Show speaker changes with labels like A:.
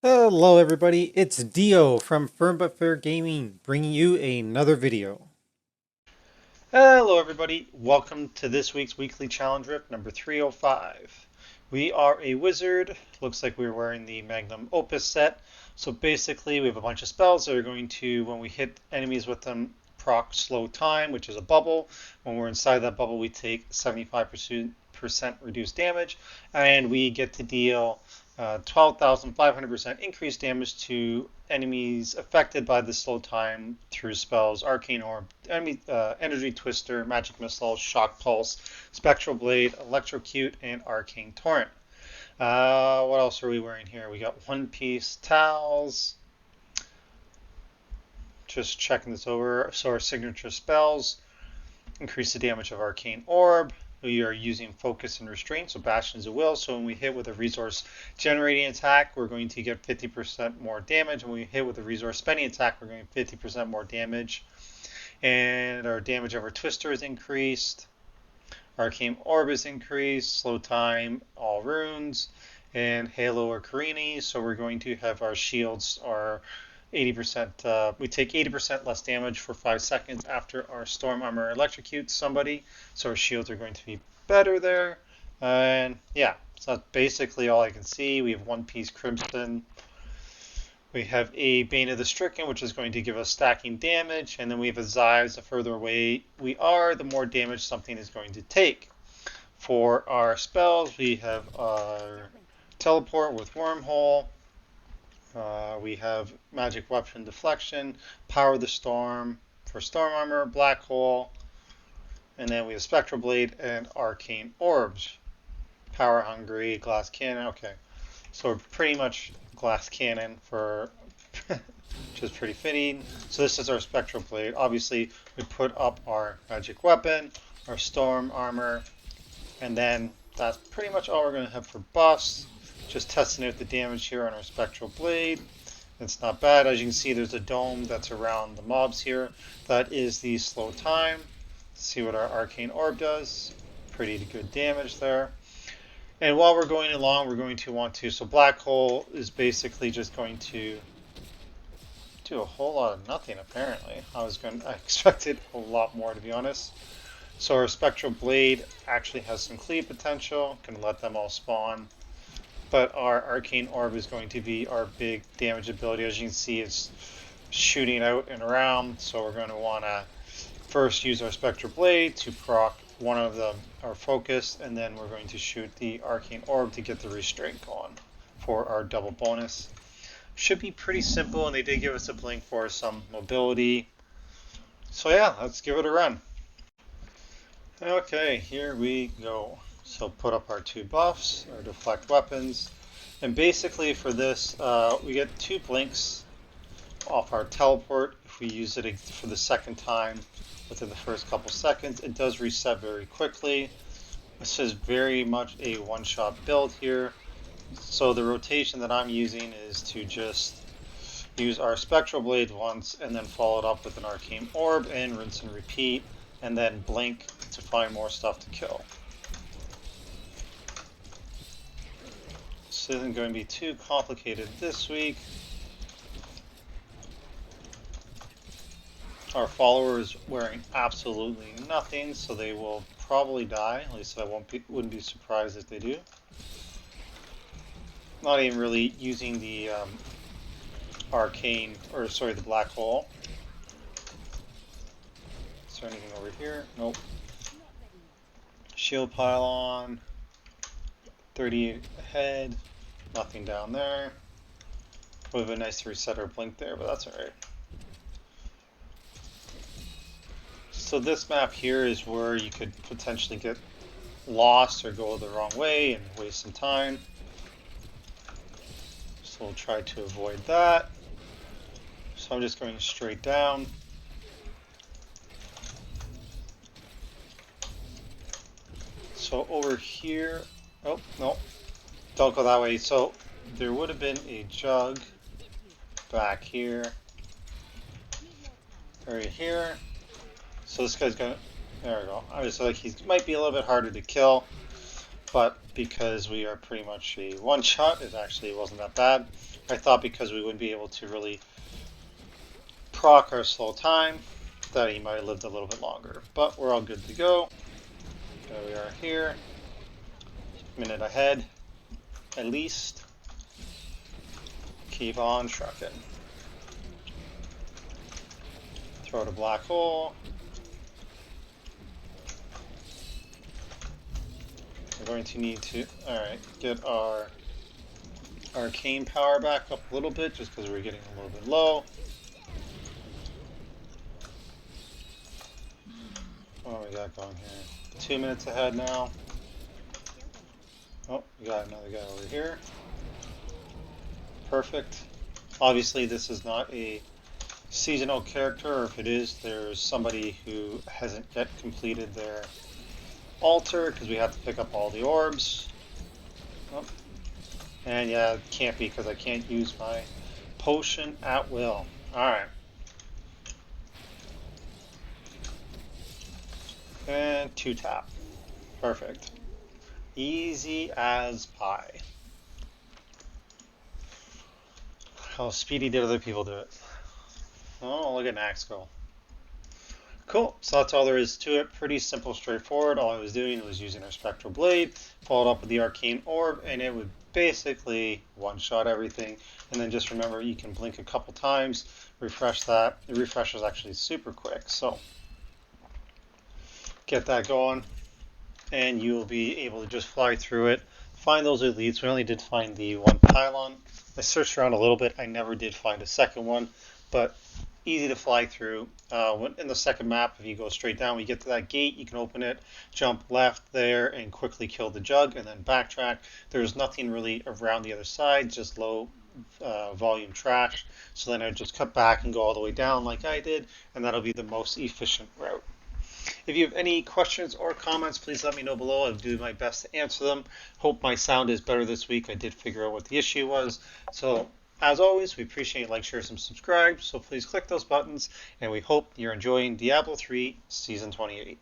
A: Hello everybody, it's Dio from Firm But Fair Gaming, bringing you another video.
B: Hello, everybody. Welcome to this week's weekly challenge rip number 305. We are a wizard. Looks like we're wearing the Magnum Opus set. So basically, we have a bunch of spells that are going to, when we hit enemies with them, proc slow time, which is a bubble. When we're inside that bubble, we take 75% reduced damage, and we get to deal 12,500% increased damage to enemies affected by the slow time through spells Arcane Orb, Energy Twister, Magic Missile, Shock Pulse, Spectral Blade, Electrocute, and Arcane Torrent. What else are we wearing here? We got One Piece towels. Just checking this over. So our signature spells increase the damage of Arcane Orb. We are using Focus and Restraint, so Bastions of Will. So when we hit with a resource generating attack, we're going to get 50% more damage. When we hit with a resource spending attack, we're going to get 50% more damage. And our damage of our Twister is increased. Arcane Orb is increased. Slow time, all runes. And Halo or Carini. So we're going to have our shields are 80%. We take 80% less damage for 5 seconds after our storm armor electrocutes somebody. So our shields are going to be better there. And yeah, so that's basically all I can see. We have One Piece Crimson. We have a Bane of the Stricken, which is going to give us stacking damage. And then we have a Zyves. The further away we are, the more damage something is going to take. For our spells, we have our Teleport with Wormhole. We have Magic Weapon Deflection, Power the Storm for Storm Armor, Black Hole, and then we have Spectral Blade and Arcane Orbs. Power Hungry, Glass Cannon. Okay, so we're pretty much Glass Cannon for, which is pretty fitting. So this is our Spectral Blade. Obviously, we put up our Magic Weapon, our Storm Armor, and then that's pretty much all we're going to have for buffs. Just testing out the damage here on our Spectral Blade. It's not bad. As you can see, there's a dome that's around the mobs here. That is the slow time. Let's see what our Arcane Orb does. Pretty good damage there. And while we're going along, we're going to want to... So Black Hole is basically just going to do a whole lot of nothing, apparently. I expected a lot more, to be honest. So our Spectral Blade actually has some cleave potential. Can let them all spawn. But our Arcane Orb is going to be our big damage ability. As you can see, it's shooting out and around, so we're going to want to first use our Spectral Blade to proc one of them, our focus, and then we're going to shoot the Arcane Orb to get the restraint going for our double bonus. Should be pretty simple, and they did give us a blink for some mobility. So yeah, let's give it a run. Okay, here we go. So put up our 2 buffs, our deflect weapons, and basically for this we get 2 blinks off our teleport. If we use it for the second time within the first couple seconds, it does reset very quickly. This is very much a one-shot build here. So the rotation that I'm using is to just use our Spectral Blade once and then follow it up with an Arcane Orb and rinse and repeat, and then blink to find more stuff to kill. This isn't going to be too complicated this week. Our follower is wearing absolutely nothing, so they will probably die. At least I wouldn't be surprised if they do. Not even really using the the black hole. Is there anything over here? Nope. Shield pylon. 38 ahead. Nothing down there. Would have been nice to reset our blink there, but that's alright. So this map here is where you could potentially get lost or go the wrong way and waste some time. So we'll try to avoid that. So I'm just going straight down. So over here, oh, no, don't go that way. So there would have been a jug back here, right here. So this guy's gonna, there we go. I was like, he might be a little bit harder to kill, but because we are pretty much a one-shot, it actually wasn't that bad. I thought because we wouldn't be able to really proc our slow time, that he might have lived a little bit longer. But we're all good to go. There we are here. Minute ahead, at least. Keep on trucking. Throw the black hole. We're going to need to, alright, get our arcane power back up a little bit just because we're getting a little bit low. What do we got going here? 2 minutes ahead now. Oh, we got another guy over here. Perfect. Obviously, this is not a seasonal character, or if it is, there's somebody who hasn't yet completed their altar because we have to pick up all the orbs. Oh. And yeah, it can't be because I can't use my potion at will. Alright. And 2 tap. Perfect. Easy as pie. How speedy did other people do it? Oh, look at Nax go. Cool, so that's all there is to it. Pretty simple, straightforward. All I was doing was using our Spectral Blade, followed up with the Arcane Orb, and it would basically one-shot everything. And then just remember, you can blink a couple times, refresh that. The refresh is actually super quick, so get that going, and you'll be able to just fly through it. Find those elites. We only did find the one pylon. I searched around a little bit. I never did find a second one, but easy to fly through. In the second map, if you go straight down, we get to that gate, you can open it, jump left there, and quickly kill the jug, and then backtrack. There's nothing really around the other side, just low volume trash. So then I just cut back and go all the way down like I did, and that'll be the most efficient route. If you have any questions or comments, please let me know below. I'll do my best to answer them. Hope my sound is better this week. I did figure out what the issue was. So as always, we appreciate like, share, and subscribe. So please click those buttons, and we hope you're enjoying Diablo 3 Season 28.